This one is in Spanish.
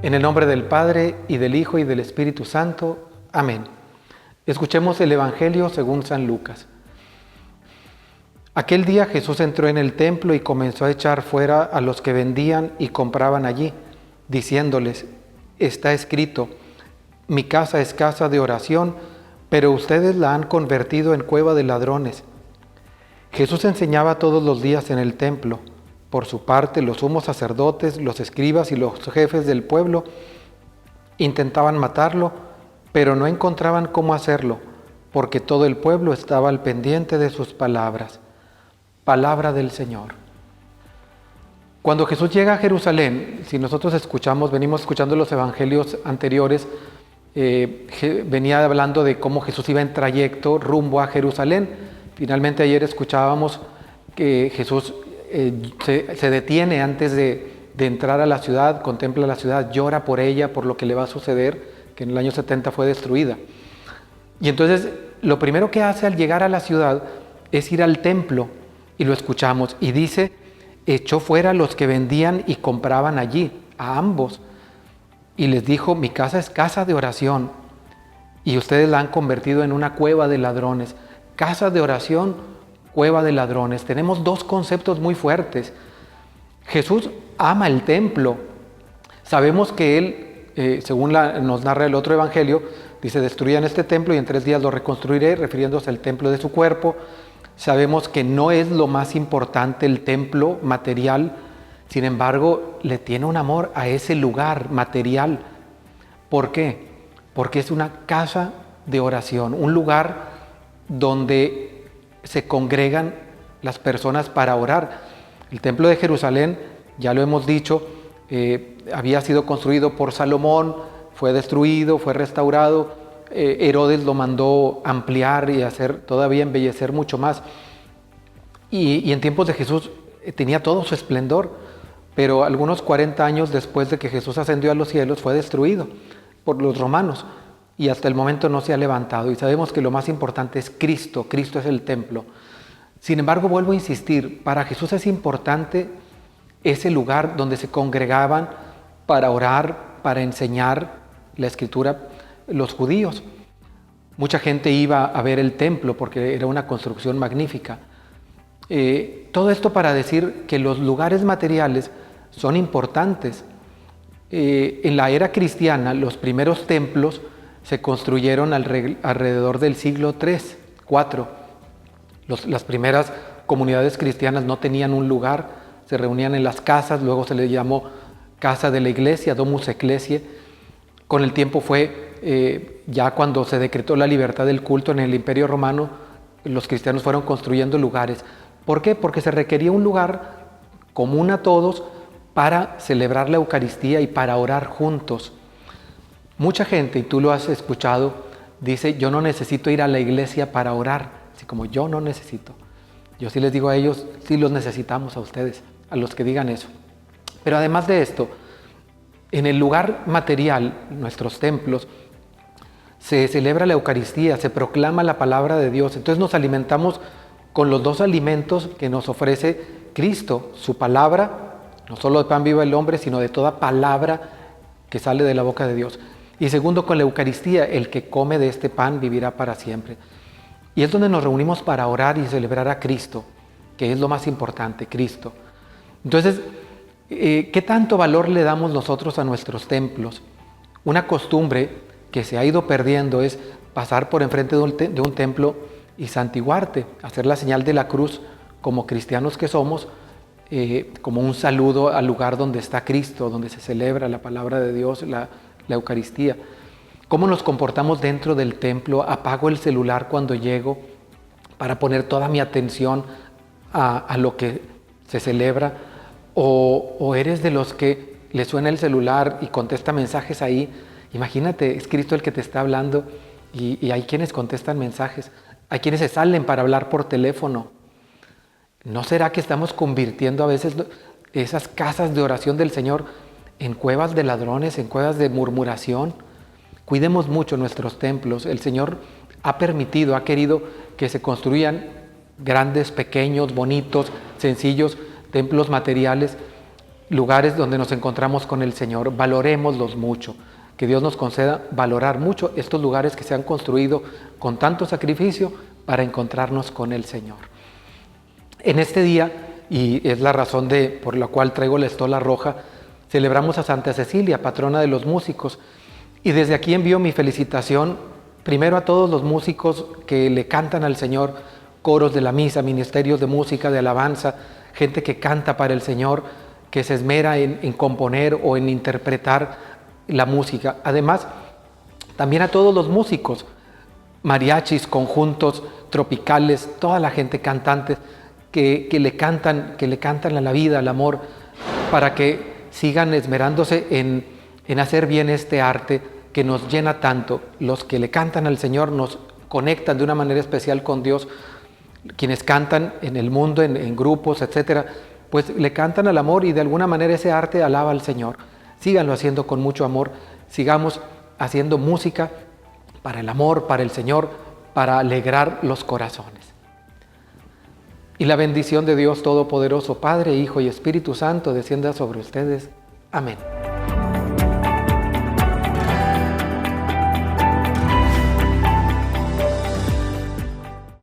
En el nombre del Padre, y del Hijo, y del Espíritu Santo. Amén. Escuchemos el Evangelio según San Lucas. Aquel día Jesús entró en el templo y comenzó a echar fuera a los que vendían y compraban allí, diciéndoles: está escrito, mi casa es casa de oración, pero ustedes la han convertido en cueva de ladrones. Jesús enseñaba todos los días en el templo. Por su parte, los sumos sacerdotes, los escribas y los jefes del pueblo intentaban matarlo, pero no encontraban cómo hacerlo, porque todo el pueblo estaba al pendiente de sus palabras. Palabra del Señor. Cuando Jesús llega a Jerusalén, si nosotros venimos escuchando los evangelios anteriores, venía hablando de cómo Jesús iba en trayecto rumbo a Jerusalén. Finalmente ayer escuchábamos que Jesús se detiene antes de entrar a la ciudad, contempla la ciudad, llora por ella, por lo que le va a suceder, que en el año 70 fue destruida. Y entonces lo primero que hace al llegar a la ciudad es ir al templo, y lo escuchamos, y dice: echó fuera a los que vendían y compraban allí, a ambos, y les dijo: mi casa es casa de oración, y ustedes la han convertido en una cueva de ladrones. Casa de oración, cueva de ladrones. Tenemos dos conceptos muy fuertes. Jesús ama el templo. Sabemos que Él, según nos narra el otro evangelio, dice: destruyan este templo y en 3 días lo reconstruiré, refiriéndose al templo de su cuerpo. Sabemos que no es lo más importante el templo material, sin embargo, le tiene un amor a ese lugar material. ¿Por qué? Porque es una casa de oración, un lugar donde se congregan las personas para orar. El templo de Jerusalén, ya lo hemos dicho, había sido construido por Salomón, fue destruido, fue restaurado. Herodes lo mandó ampliar y todavía embellecer mucho más. Y en tiempos de Jesús tenía todo su esplendor, pero algunos 40 años después de que Jesús ascendió a los cielos fue destruido por los romanos y hasta el momento no se ha levantado. Y sabemos que lo más importante es Cristo. Cristo es el templo. Sin embargo, vuelvo a insistir, para Jesús es importante ese lugar donde se congregaban para orar, para enseñar la Escritura los judíos. Mucha gente iba a ver el templo porque era una construcción magnífica. Todo esto para decir que los lugares materiales son importantes. En la era cristiana, los primeros templos se construyeron alrededor del siglo III, IV. Las primeras comunidades cristianas no tenían un lugar, se reunían en las casas, luego se les llamó casa de la iglesia, domus ecclesiae. Con el tiempo ya cuando se decretó la libertad del culto en el Imperio Romano, los cristianos fueron construyendo lugares. ¿Por qué? Porque se requería un lugar común a todos para celebrar la Eucaristía y para orar juntos. Mucha gente, y tú lo has escuchado, dice: yo no necesito ir a la iglesia para orar. Así como yo no necesito. Yo sí les digo a ellos: sí los necesitamos a ustedes, a los que digan eso. Pero además de esto, en el lugar material, nuestros templos, se celebra la Eucaristía, se proclama la palabra de Dios. Entonces nos alimentamos con los dos alimentos que nos ofrece Cristo, su palabra, no solo de pan vive el hombre, sino de toda palabra que sale de la boca de Dios. Y segundo, con la Eucaristía, el que come de este pan vivirá para siempre. Y es donde nos reunimos para orar y celebrar a Cristo, que es lo más importante, Cristo. Entonces, ¿qué tanto valor le damos nosotros a nuestros templos? Una costumbre que se ha ido perdiendo es pasar por enfrente de un templo y santiguarte, hacer la señal de la cruz como cristianos que somos, como un saludo al lugar donde está Cristo, donde se celebra la palabra de Dios, la Eucaristía. ¿Cómo nos comportamos dentro del templo? Apago el celular cuando llego para poner toda mi atención a lo que se celebra. O eres de los que le suena el celular y contesta mensajes ahí. Imagínate, es Cristo el que te está hablando y hay quienes contestan mensajes. Hay quienes se salen para hablar por teléfono. ¿No será que estamos convirtiendo a veces esas casas de oración del Señor en cuevas de ladrones, en cuevas de murmuración? Cuidemos mucho nuestros templos. El Señor ha querido que se construyan grandes, pequeños, bonitos, sencillos, templos materiales, lugares donde nos encontramos con el Señor, valorémoslos mucho. Que Dios nos conceda valorar mucho estos lugares que se han construido con tanto sacrificio para encontrarnos con el Señor. En este día, y es la razón por la cual traigo la estola roja, celebramos a Santa Cecilia, patrona de los músicos. Y desde aquí envío mi felicitación primero a todos los músicos que le cantan al Señor, coros de la misa, ministerios de música, de alabanza, gente que canta para el Señor, que se esmera en componer o en interpretar la música. Además, también a todos los músicos, mariachis, conjuntos, tropicales, toda la gente cantante que le cantan a la vida, al amor, para que sigan esmerándose en hacer bien este arte que nos llena tanto. Los que le cantan al Señor nos conectan de una manera especial con Dios. Quienes cantan en el mundo, en grupos, etcétera, pues le cantan al amor y de alguna manera ese arte alaba al Señor. Síganlo haciendo con mucho amor, sigamos haciendo música para el amor, para el Señor, para alegrar los corazones. Y la bendición de Dios Todopoderoso, Padre, Hijo y Espíritu Santo, descienda sobre ustedes. Amén.